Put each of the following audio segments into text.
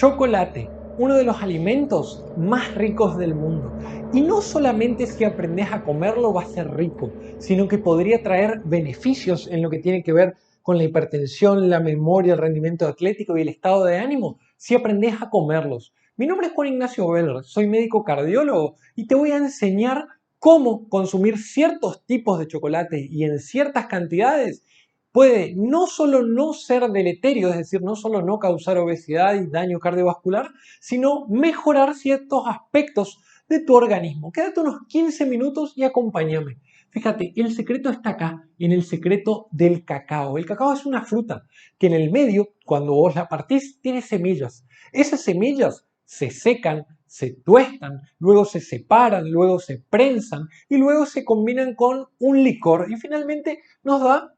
Chocolate, uno de los alimentos más ricos del mundo. Y no solamente si aprendes a comerlo va a ser rico, sino que podría traer beneficios en lo que tiene que ver con la hipertensión, la memoria, el rendimiento atlético y el estado de ánimo si aprendes a comerlos. Mi nombre es Juan Ignacio Beller, soy médico cardiólogo y te voy a enseñar cómo consumir ciertos tipos de chocolate y en ciertas cantidades puede no solo no ser deleterio, es decir, no solo no causar obesidad y daño cardiovascular, sino mejorar ciertos aspectos de tu organismo. Quédate unos 15 minutos y acompáñame. Fíjate, el secreto está acá, en el secreto del cacao. El cacao es una fruta que en el medio, cuando vos la partís, tiene semillas. Esas semillas se secan, se tuestan, luego se separan, luego se prensan y luego se combinan con un licor y finalmente nos da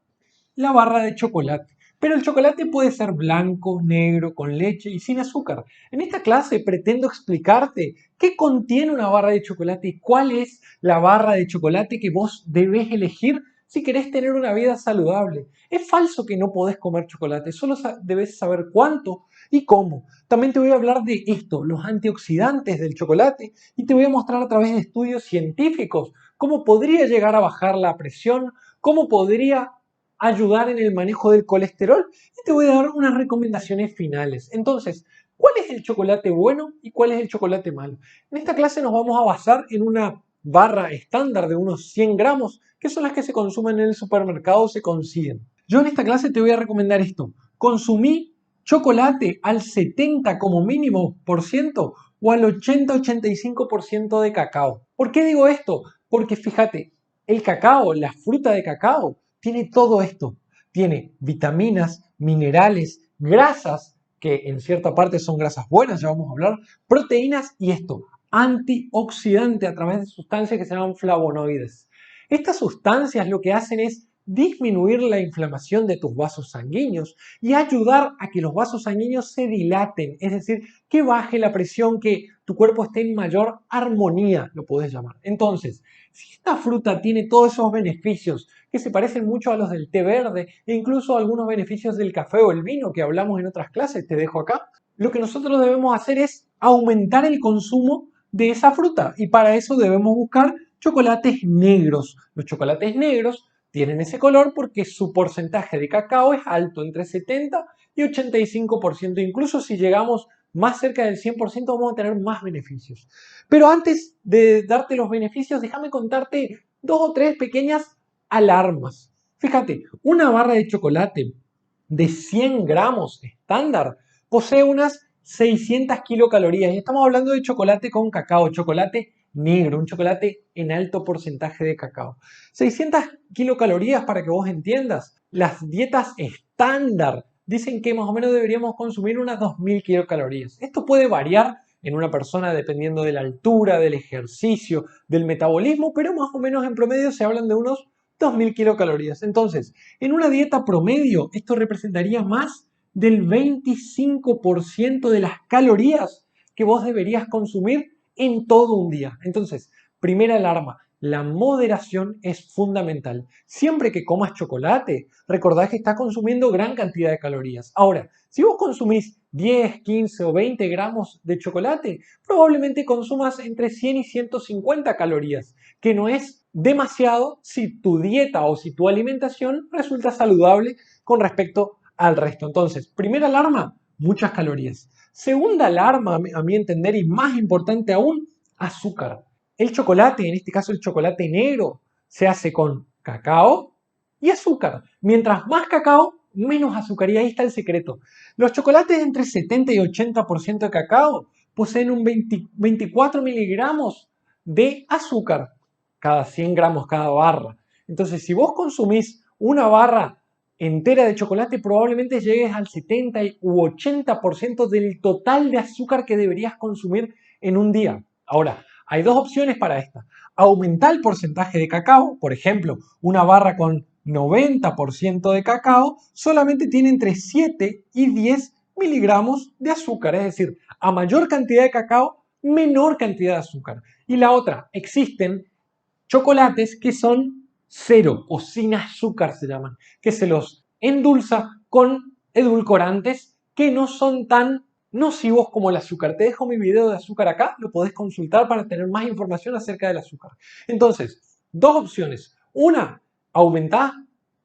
la barra de chocolate. Pero el chocolate puede ser blanco, negro, con leche y sin azúcar. En esta clase pretendo explicarte qué contiene una barra de chocolate y cuál es la barra de chocolate que vos debes elegir si querés tener una vida saludable. Es falso que no podés comer chocolate, solo debes saber cuánto y cómo. También te voy a hablar de esto, los antioxidantes del chocolate, y te voy a mostrar a través de estudios científicos cómo podría llegar a bajar la presión, cómo podría ayudar en el manejo del colesterol y te voy a dar unas recomendaciones finales. Entonces, ¿cuál es el chocolate bueno y cuál es el chocolate malo? En esta clase nos vamos a basar en una barra estándar de unos 100 gramos, que son las que se consumen en el supermercado o se consiguen. Yo en esta clase te voy a recomendar esto. Consumí chocolate al 70 como mínimo por ciento o al 80-85% de cacao. ¿Por qué digo esto? Porque fíjate, el cacao, la fruta de cacao, tiene todo esto. Tiene vitaminas, minerales, grasas, que en cierta parte son grasas buenas, ya vamos a hablar, proteínas y esto, antioxidante a través de sustancias que se llaman flavonoides. Estas sustancias lo que hacen es disminuir la inflamación de tus vasos sanguíneos y ayudar a que los vasos sanguíneos se dilaten, es decir, que baje la presión, que tu cuerpo esté en mayor armonía, lo puedes llamar. Entonces, si esta fruta tiene todos esos beneficios que se parecen mucho a los del té verde e incluso algunos beneficios del café o el vino que hablamos en otras clases, te dejo acá, lo que nosotros debemos hacer es aumentar el consumo de esa fruta y para eso debemos buscar chocolates negros. Los chocolates negros tienen ese color porque su porcentaje de cacao es alto, entre 70 y 85%. Incluso si llegamos más cerca del 100% vamos a tener más beneficios. Pero antes de darte los beneficios, déjame contarte dos o tres pequeñas alarmas. Fíjate, una barra de chocolate de 100 gramos estándar posee unas 600 kilocalorías. Y estamos hablando de chocolate con cacao, chocolate negro, un chocolate en alto porcentaje de cacao. 600 kilocalorías para que vos entiendas. Las dietas estándar dicen que más o menos deberíamos consumir unas 2000 kilocalorías. Esto puede variar en una persona dependiendo de la altura, del ejercicio, del metabolismo, pero más o menos en promedio se hablan de unos 2000 kilocalorías. Entonces, en una dieta promedio, esto representaría más del 25% de las calorías que vos deberías consumir en todo un día. Entonces, primera alarma, la moderación es fundamental. Siempre que comas chocolate, recordad que estás consumiendo gran cantidad de calorías. Ahora, si vos consumís 10, 15 o 20 gramos de chocolate, probablemente consumas entre 100 y 150 calorías, que no es demasiado si tu dieta o si tu alimentación resulta saludable con respecto al resto. Entonces, primera alarma, muchas calorías. Segunda alarma, a mi entender, y más importante aún, azúcar. El chocolate, en este caso el chocolate negro, se hace con cacao y azúcar. Mientras más cacao, menos azúcar. Y ahí está el secreto. Los chocolates entre 70 y 80% de cacao poseen un 24 miligramos de azúcar cada 100 gramos cada barra. Entonces, si vos consumís una barra entera de chocolate, probablemente llegues al 70 u 80% del total de azúcar que deberías consumir en un día. Ahora, hay dos opciones para esta. Aumentar el porcentaje de cacao, por ejemplo, una barra con 90% de cacao solamente tiene entre 7 y 10 miligramos de azúcar, es decir, a mayor cantidad de cacao, menor cantidad de azúcar. Y la otra, existen chocolates que son cero o sin azúcar se llaman, que se los endulza con edulcorantes que no son tan nocivos como el azúcar. Te dejo mi video de azúcar acá, lo podés consultar para tener más información acerca del azúcar. Entonces, dos opciones. Una, aumentar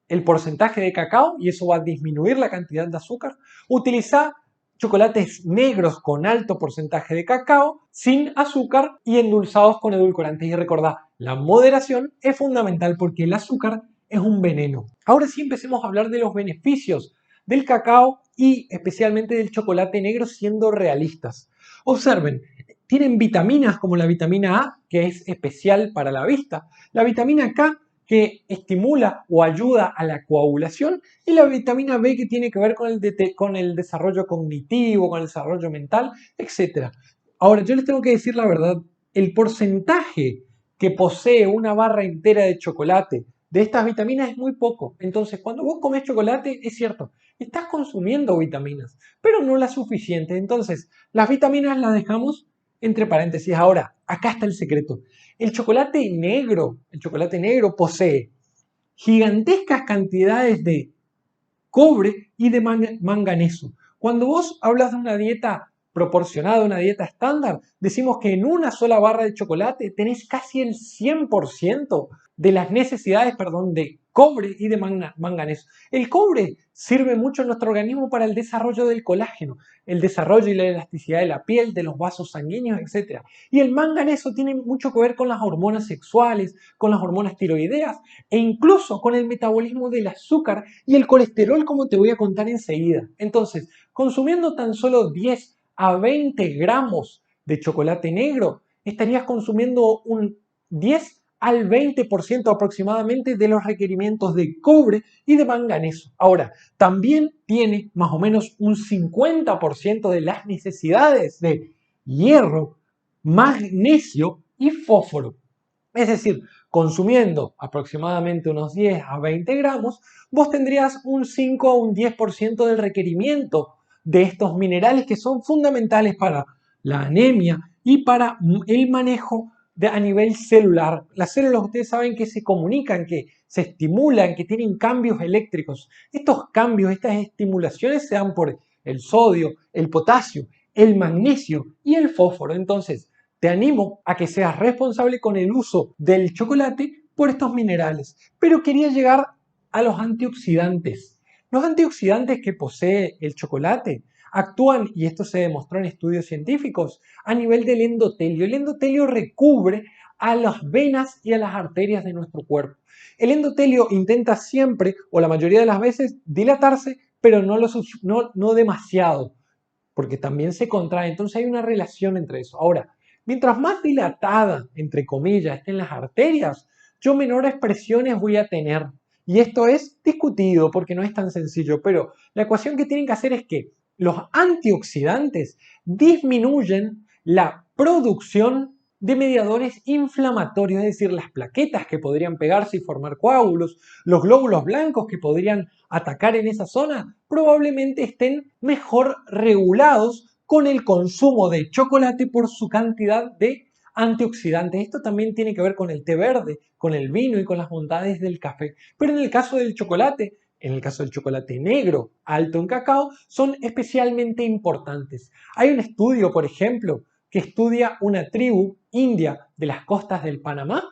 el porcentaje de cacao y eso va a disminuir la cantidad de azúcar. Utilizar chocolates negros con alto porcentaje de cacao, sin azúcar y endulzados con edulcorantes. Y recordad, la moderación es fundamental porque el azúcar es un veneno. Ahora sí empecemos a hablar de los beneficios del cacao y especialmente del chocolate negro siendo realistas. Observen, tienen vitaminas como la vitamina A, que es especial para la vista, la vitamina K, que estimula o ayuda a la coagulación, y la vitamina B, que tiene que ver con el desarrollo cognitivo, con el desarrollo mental, etc. Ahora, yo les tengo que decir la verdad, el porcentaje que posee una barra entera de chocolate de estas vitaminas es muy poco. Entonces, cuando vos comes chocolate, es cierto, estás consumiendo vitaminas, pero no las suficientes. Entonces, las vitaminas las dejamos entre paréntesis. Ahora, acá está el secreto. El chocolate negro posee gigantescas cantidades de cobre y de manganeso. Cuando vos hablas de una dieta proporcionada, una dieta estándar, decimos que en una sola barra de chocolate tenés casi el 100% de las necesidades, de cobre y de manganeso. El cobre sirve mucho en nuestro organismo para el desarrollo del colágeno, el desarrollo y la elasticidad de la piel, de los vasos sanguíneos, etc. Y el manganeso tiene mucho que ver con las hormonas sexuales, con las hormonas tiroideas e incluso con el metabolismo del azúcar y el colesterol, como te voy a contar enseguida. Entonces, consumiendo tan solo 10 a 20 gramos de chocolate negro, estarías consumiendo un 10 al 20% aproximadamente de los requerimientos de cobre y de manganeso. Ahora, también tiene más o menos un 50% de las necesidades de hierro, magnesio y fósforo. Es decir, consumiendo aproximadamente unos 10 a 20 gramos, vos tendrías un 5 a un 10% del requerimiento de estos minerales que son fundamentales para la anemia y para el manejo a nivel celular. Las células, ustedes saben que se comunican, que se estimulan, que tienen cambios eléctricos. Estos cambios, estas estimulaciones se dan por el sodio, el potasio, el magnesio y el fósforo. Entonces, te animo a que seas responsable con el uso del chocolate por estos minerales. Pero quería llegar a los antioxidantes. Los antioxidantes que posee el chocolate actúan, y esto se demostró en estudios científicos, a nivel del endotelio. El endotelio recubre a las venas y a las arterias de nuestro cuerpo. El endotelio intenta siempre, o la mayoría de las veces, dilatarse, pero no demasiado, porque también se contrae. Entonces hay una relación entre eso. Ahora, mientras más dilatada, entre comillas, estén las arterias, yo menores presiones voy a tener. Y esto es discutido porque no es tan sencillo, pero la ecuación que tienen que hacer es que los antioxidantes disminuyen la producción de mediadores inflamatorios, es decir, las plaquetas que podrían pegarse y formar coágulos, los glóbulos blancos que podrían atacar en esa zona, probablemente estén mejor regulados con el consumo de chocolate por su cantidad de antioxidantes. Esto también tiene que ver con el té verde, con el vino y con las bondades del café. Pero en el caso del chocolate, en el caso del chocolate negro alto en cacao, son especialmente importantes. Hay un estudio, por ejemplo, que estudia una tribu india de las costas del Panamá,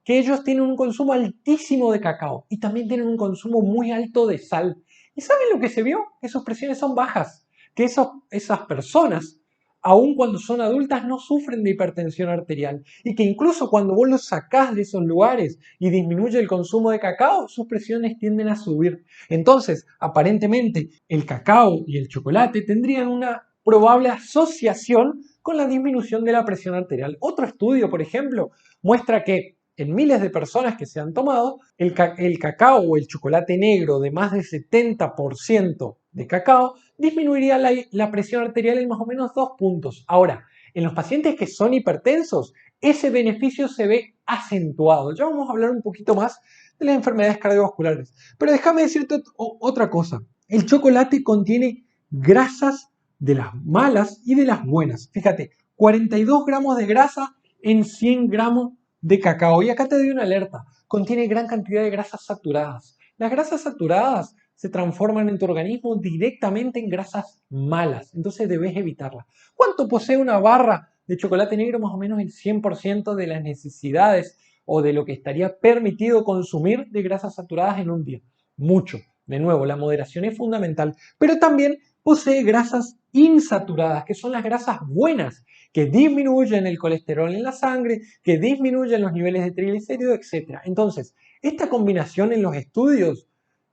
que ellos tienen un consumo altísimo de cacao y también tienen un consumo muy alto de sal. ¿Y saben lo que se vio? Que sus presiones son bajas, que esas personas, aun cuando son adultas, no sufren de hipertensión arterial y que incluso cuando vos los sacás de esos lugares y disminuye el consumo de cacao, sus presiones tienden a subir. Entonces, aparentemente, el cacao y el chocolate tendrían una probable asociación con la disminución de la presión arterial. Otro estudio, por ejemplo, muestra que en miles de personas que se han tomado, el cacao o el chocolate negro de más de 70% de cacao disminuiría la presión arterial en más o menos 2 puntos. Ahora, en los pacientes que son hipertensos, ese beneficio se ve acentuado. Ya vamos a hablar un poquito más de las enfermedades cardiovasculares. Pero déjame decirte otra cosa. El chocolate contiene grasas de las malas y de las buenas. Fíjate, 42 gramos de grasa en 100 gramos de cacao. Y acá te doy una alerta. Contiene gran cantidad de grasas saturadas. Las grasas saturadas se transforman en tu organismo directamente en grasas malas, entonces debes evitarlas. ¿Cuánto posee una barra de chocolate negro? Más o menos el 100% de las necesidades o de lo que estaría permitido consumir de grasas saturadas en un día. Mucho. De nuevo, la moderación es fundamental, pero también posee grasas insaturadas, que son las grasas buenas, que disminuyen el colesterol en la sangre, que disminuyen los niveles de triglicéridos, etc. Entonces, esta combinación en los estudios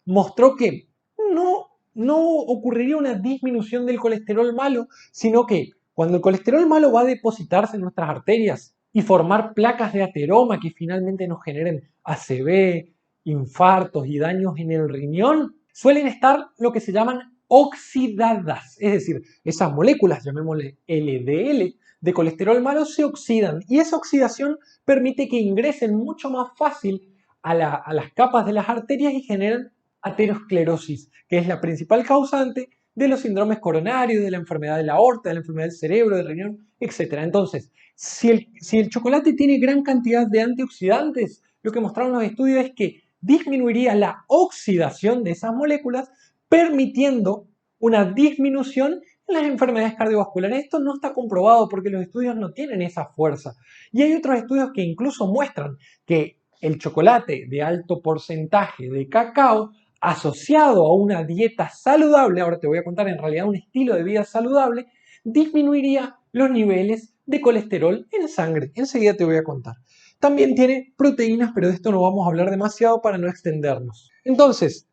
mostró que no ocurriría una disminución del colesterol malo, sino que cuando el colesterol malo va a depositarse en nuestras arterias y formar placas de ateroma que finalmente nos generen ACV, infartos y daños en el riñón, suelen estar lo que se llaman oxidadas, es decir, esas moléculas, llamémosle LDL, de colesterol malo se oxidan y esa oxidación permite que ingresen mucho más fácil a las capas de las arterias y generen aterosclerosis, que es la principal causante de los síndromes coronarios, de la enfermedad de la aorta, de la enfermedad del cerebro, del riñón, etc. Entonces, si el chocolate tiene gran cantidad de antioxidantes, lo que mostraron los estudios es que disminuiría la oxidación de esas moléculas, permitiendo una disminución en las enfermedades cardiovasculares. Esto no está comprobado porque los estudios no tienen esa fuerza. Y hay otros estudios que incluso muestran que el chocolate de alto porcentaje de cacao asociado a una dieta saludable, ahora te voy a contar en realidad un estilo de vida saludable, disminuiría los niveles de colesterol en sangre. Enseguida te voy a contar. También tiene proteínas, pero de esto no vamos a hablar demasiado para no extendernos. Entonces,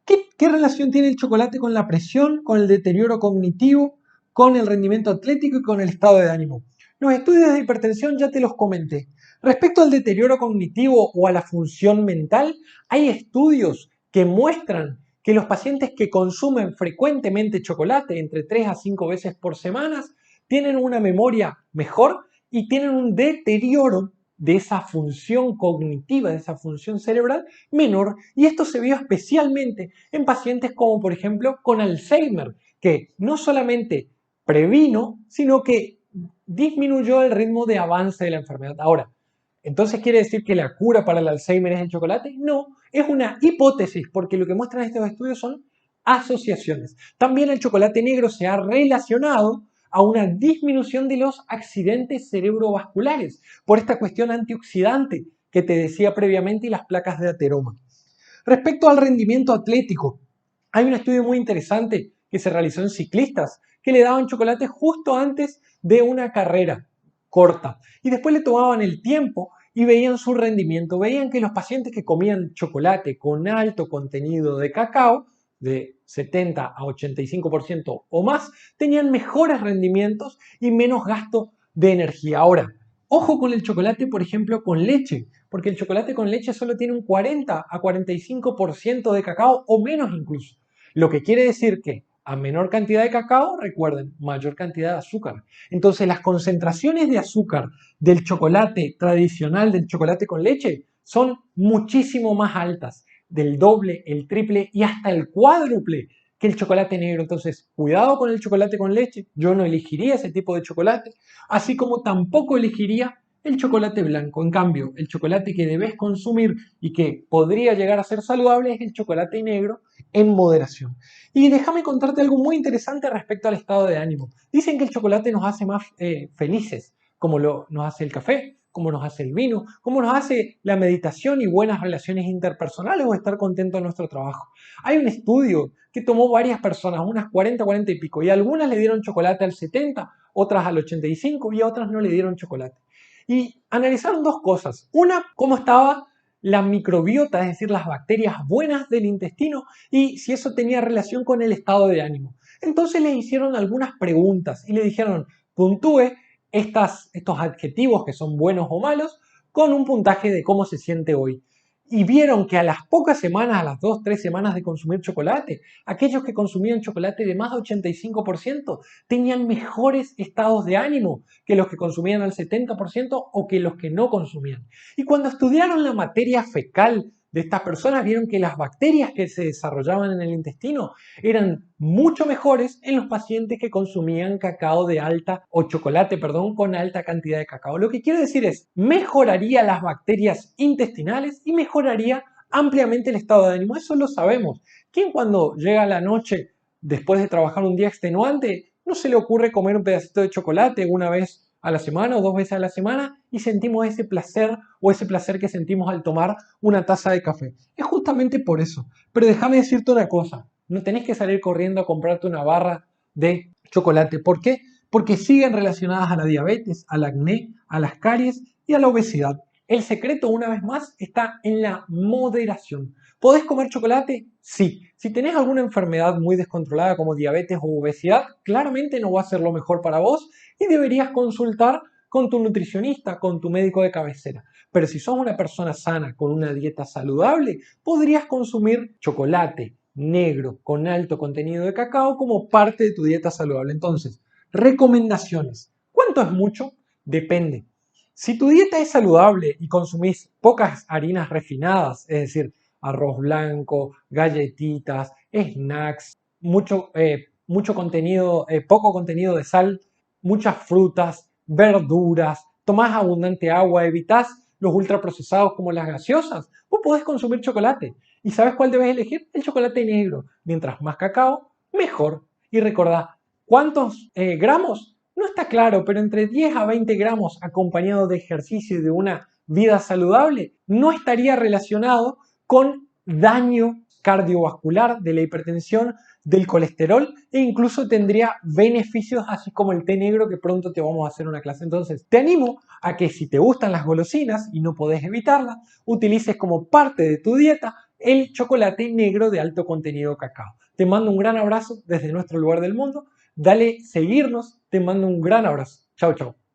¿qué relación tiene el chocolate con la presión, con el deterioro cognitivo, con el rendimiento atlético y con el estado de ánimo? Los estudios de hipertensión ya te los comenté. Respecto al deterioro cognitivo o a la función mental, hay estudios que muestran que los pacientes que consumen frecuentemente chocolate, entre 3 a 5 veces por semana, tienen una memoria mejor y tienen un deterioro de esa función cognitiva, de esa función cerebral menor, y esto se vio especialmente en pacientes como por ejemplo con Alzheimer, que no solamente previno, sino que disminuyó el ritmo de avance de la enfermedad. Ahora, ¿entonces quiere decir que la cura para el Alzheimer es el chocolate? No, es una hipótesis, porque lo que muestran estos estudios son asociaciones. También el chocolate negro se ha relacionado a una disminución de los accidentes cerebrovasculares por esta cuestión antioxidante que te decía previamente y las placas de ateroma. Respecto al rendimiento atlético, hay un estudio muy interesante que se realizó en ciclistas que le daban chocolate justo antes de una carrera corta y después le tomaban el tiempo y veían su rendimiento. Veían que los pacientes que comían chocolate con alto contenido de cacao, de 70 a 85% o más, tenían mejores rendimientos y menos gasto de energía. Ahora, ojo con el chocolate, por ejemplo, con leche, porque el chocolate con leche solo tiene un 40 a 45% de cacao o menos incluso. Lo que quiere decir que a menor cantidad de cacao, recuerden, mayor cantidad de azúcar. Entonces las concentraciones de azúcar del chocolate tradicional, del chocolate con leche, son muchísimo más altas, del doble, el triple y hasta el cuádruple que el chocolate negro. Entonces, cuidado con el chocolate con leche. Yo no elegiría ese tipo de chocolate, así como tampoco elegiría el chocolate blanco. En cambio, el chocolate que debes consumir y que podría llegar a ser saludable es el chocolate negro en moderación. Y déjame contarte algo muy interesante respecto al estado de ánimo. Dicen que el chocolate nos hace más felices, como nos hace el café, como nos hace el vino, como nos hace la meditación y buenas relaciones interpersonales o estar contento en nuestro trabajo. Hay un estudio que tomó varias personas, unas 40, 40 y pico, y algunas le dieron chocolate al 70, otras al 85 y a otras no le dieron chocolate. Y analizaron dos cosas. Una, cómo estaba la microbiota, es decir, las bacterias buenas del intestino y si eso tenía relación con el estado de ánimo. Entonces le hicieron algunas preguntas y le dijeron, puntúe estos adjetivos que son buenos o malos con un puntaje de cómo se siente hoy. Y vieron que a las pocas semanas, a las 2, 3 semanas de consumir chocolate, aquellos que consumían chocolate de más de 85% tenían mejores estados de ánimo que los que consumían al 70% o que los que no consumían. Y cuando estudiaron la materia fecal de estas personas, vieron que las bacterias que se desarrollaban en el intestino eran mucho mejores en los pacientes que consumían cacao de alta, o chocolate, perdón, con alta cantidad de cacao. Lo que quiero decir es, mejoraría las bacterias intestinales y mejoraría ampliamente el estado de ánimo. Eso lo sabemos. ¿Quién cuando llega la noche después de trabajar un día extenuante no se le ocurre comer un pedacito de chocolate una vez a la semana o 2 veces a la semana y sentimos ese placer o ese placer que sentimos al tomar una taza de café? Es justamente por eso. Pero déjame decirte una cosa, no tenés que salir corriendo a comprarte una barra de chocolate. ¿Por qué? Porque siguen relacionadas a la diabetes, al acné, a las caries y a la obesidad. El secreto, una vez más, está en la moderación. ¿Podés comer chocolate? Sí. Si tenés alguna enfermedad muy descontrolada como diabetes o obesidad, claramente no va a ser lo mejor para vos y deberías consultar con tu nutricionista, con tu médico de cabecera. Pero si sos una persona sana con una dieta saludable, podrías consumir chocolate negro con alto contenido de cacao como parte de tu dieta saludable. Entonces, recomendaciones. ¿Cuánto es mucho? Depende. Si tu dieta es saludable y consumís pocas harinas refinadas, es decir, arroz blanco, galletitas, snacks, mucho contenido, poco contenido de sal, muchas frutas, verduras, tomás abundante agua, evitás los ultraprocesados como las gaseosas, vos podés consumir chocolate. ¿Y sabes cuál debes elegir? El chocolate negro. Mientras más cacao, mejor. Y recordá, ¿cuántos gramos? No está claro, pero entre 10 a 20 gramos acompañado de ejercicio y de una vida saludable no estaría relacionado con daño cardiovascular, de la hipertensión, del colesterol e incluso tendría beneficios así como el té negro que pronto te vamos a hacer una clase. Entonces te animo a que si te gustan las golosinas y no podés evitarlas, utilices como parte de tu dieta el chocolate negro de alto contenido cacao. Te mando un gran abrazo desde nuestro lugar del mundo. Dale seguirnos. Te mando un gran abrazo. Chao, chao.